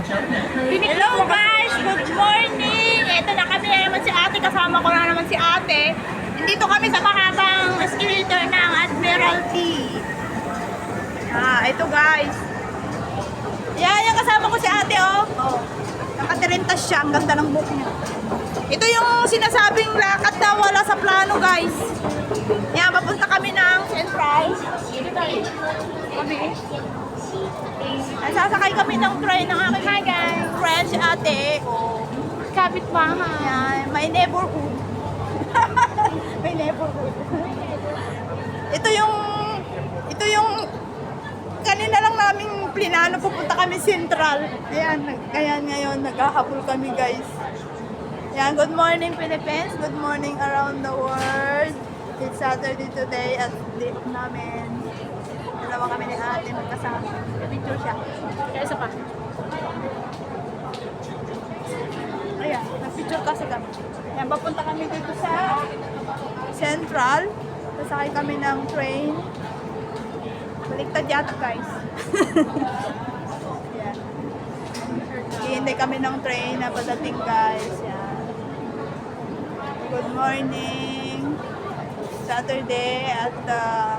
Hello guys! Good morning! Ito na kami na naman si ate. Kasama ko na naman si ate. Nandito kami sa mahabang escalator ng Admiralty. Ito guys. Yan, yung kasama ko si ate oh. Nakatirintas siya. Ang ganda ng book niya. Ito yung sinasabing lakad na wala sa plano guys. Yan, papunta kami ng Central. Kami. Sasakay kami ng train ng aking friend si ate. Kapit bahay. Yan, my neighborhood. My neighborhood. Ito yung kanina lang namin plinano pupunta kami Central. Ayan ngayon naghahabol kami guys. Yan, good morning Philippines. Good morning around the world. It's Saturday today at date namin. Dalawa kami ni ate magkasama. Picture siya. Kaya isa pa. Ayan, nag-picture kasi kami. Ayan, papunta kami dito sa Central. Sasakay kami ng train. Baliktad yata guys. Ayan. Hihintay kami ng train na padating guys. Ayan. Good morning. Saturday at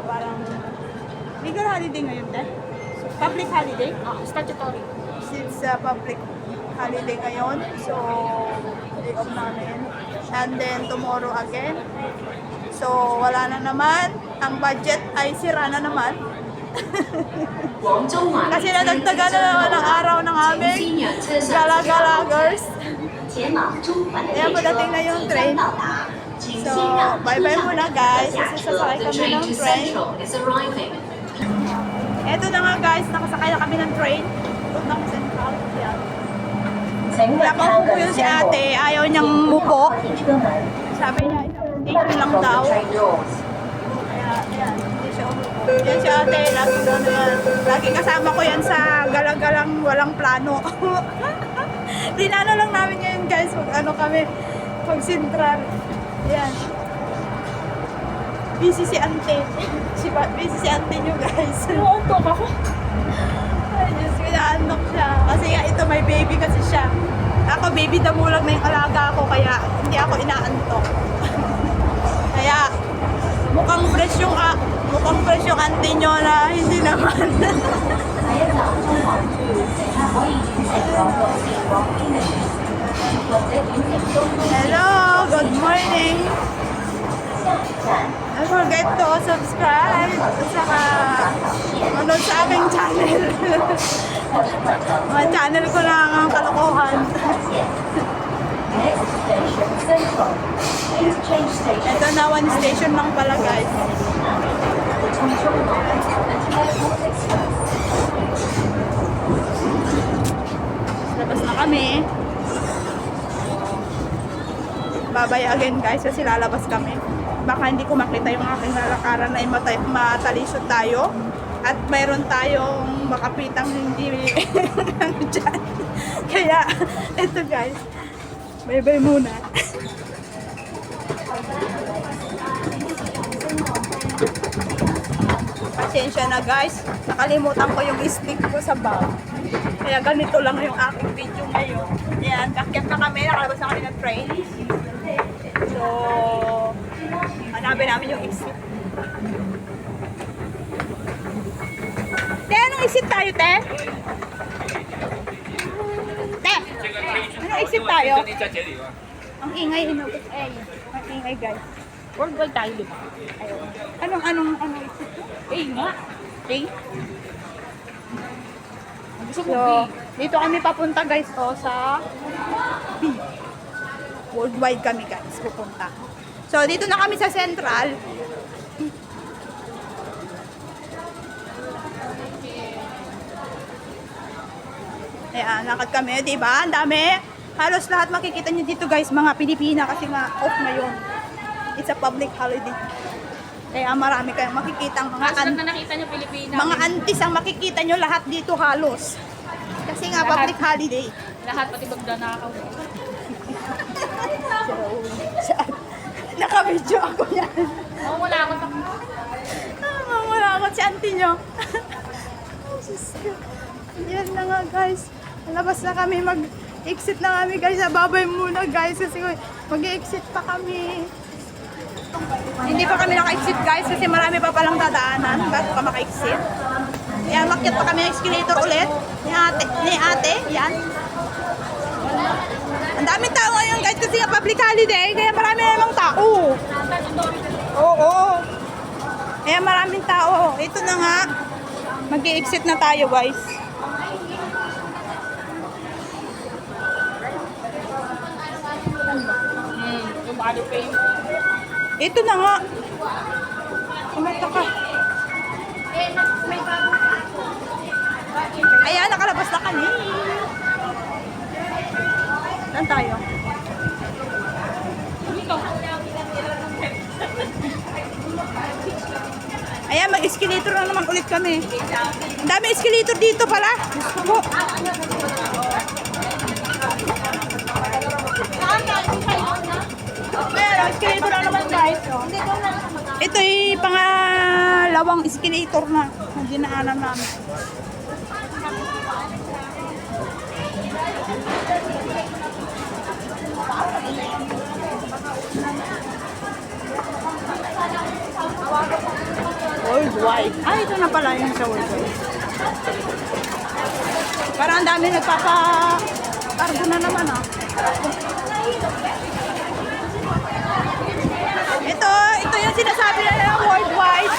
parang legal holiday ngayon din. Public holiday? Statutory. It's public holiday ngayon. So, day off namin. And then tomorrow again. So, wala na naman. Ang budget ay sira na naman. Kasi nadagdagan na naman ang araw ng aming gala-galagers. Ayan, padating na yung train. So, bye-bye muna guys. Kasi sasakay kami ng train. Eto na nga guys, nakasakay na kami ng train. Punta kami Central. Ayan. Napakupo yun si ate. Ayaw niyang mupo. Sabi niya, station lang daw. Ayan, hindi siya umupo. Yan si ate, lagi kasama ko yan sa galang-galang walang plano. Dinano lang namin ngayon guys, pag Central. Ayan. Busy si ante. Busy si ante nyo guys. Naantok ako. Ay Diyos ko, naantok siya. Kasi nga ito may baby kasi siya. Ako baby damulag na yung alaga ko kaya hindi ako inaantok. Kaya mukhang fresh yung ante nyo na hindi naman. Hello, good morning. Don't forget to subscribe at saka manood sa aking channel. Mga channel ko lang ang kalokohan. Ito na, one station lang pala guys. Labas na kami. Babay again guys kasi lalabas kami. Baka hindi ko makita yung aking lalakaran na matalisod tayo. At mayroon tayong makapitang hindi ano dyan. Kaya, ito guys. Bye-bye muna. Pasensya na guys. Nakalimutan ko yung stick ko sa bag. Kaya ganito lang yung aking video ngayon. Ayan, kakyat na kami. Nakalabas na kami ng train. So, hanapin namin yung exit. Te, anong exit tayo, te? Te, anong exit tayo? Ang ingay, inugot. Ang ingay, guys. Worldwide tayo, di ba? Ayun. Anong exit? Nga. Gusto ko, So, dito kami papunta, guys, sa B. Worldwide kami, guys, pupunta. So, dito na kami sa Central. Ayan, lakad kami, di ba? Ang dami. Halos lahat makikita nyo dito, guys, mga Pilipina kasi nga off ngayon. It's a public holiday. Kaya marami kayong makikita ang mga na nakita nyo Pilipina. mga antis ang makikita nyo lahat dito halos. Kasi nga public holiday. Lahat, pati bagdanakaw. Naka-video ako yan. Oo, wala ako sa... Wala ako si auntie nyo. Oh, Diyos ko. Yan na nga guys. Labas na kami, mag-exit na kami guys. Babay muna guys kasi mag-exit pa kami. Hindi pa kami naka-exit guys kasi marami pa palang dadaanan bago ka maka-exit. Yan, makyat pa kami ng escalator ulit. Ni ate, yan. Ang daming tao ngayon guys kasi yung public holiday kaya marami namang tao. Oo. Kaya maraming tao. Ito na nga. Mag-i-exit na tayo guys. Yung body pain. Ito na nga. Kumata ka. Ayan, nakalabas na kami. Saan tayo? Ayan, mag-escalator na naman ulit kami. Ang dami escalator dito pala. Gusto mo. Ayan, escalator na naman guys. Ito yung pangalawang escalator na dinaanan namin. Worldwide. Ah, ito na pala yung sa worldwide. Parang ang dami nagpapa-cargo na naman ah. Ito yung sinasabi na ng worldwide.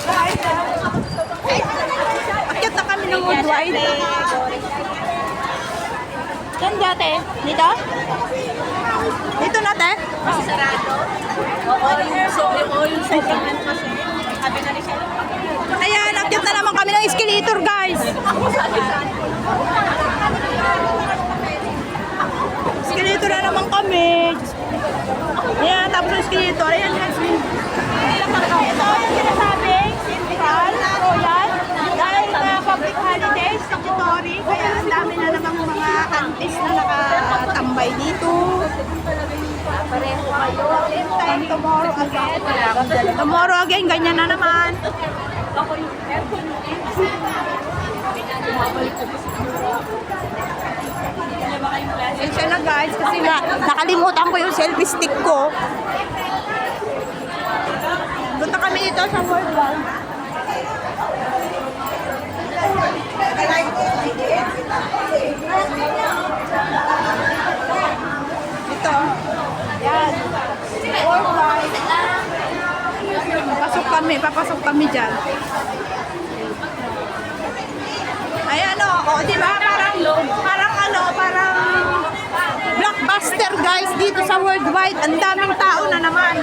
Akyat na kami ng worldwide. Saan dati? Dito? Dito na te? Sarado? Oo, yung sobrang ano kasi. Sabi na rin siya. Ayan, akyat na naman kami ng escalator guys. Escalator na naman kami. Ayan, tapos yung escalator. Ayan guys. Ito yung sinasabing Central Royal. Dahil public holidays, statutory. Kaya ang dami na namang mga aunties na nakatambay dito. Pareho kayo. Same time tomorrow again. Tomorrow again, ganyan na naman. Ako yung aircon mo. Bumabalik ko sa Pasensya na guys, kasi nakalimutan ko yung selfie stick ko. Punta kami dito sa Worldwide. Ito. Yan. Worldwide. Papasok kami dyan. Ayan o, di ba? Parang blockbuster guys dito sa Worldwide. Ang daming tao na naman.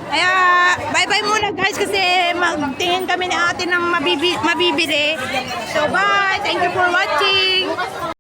Kaya bye-bye muna guys kasi magtingin kami ni ate ng mabibili. So bye! Thank you for watching!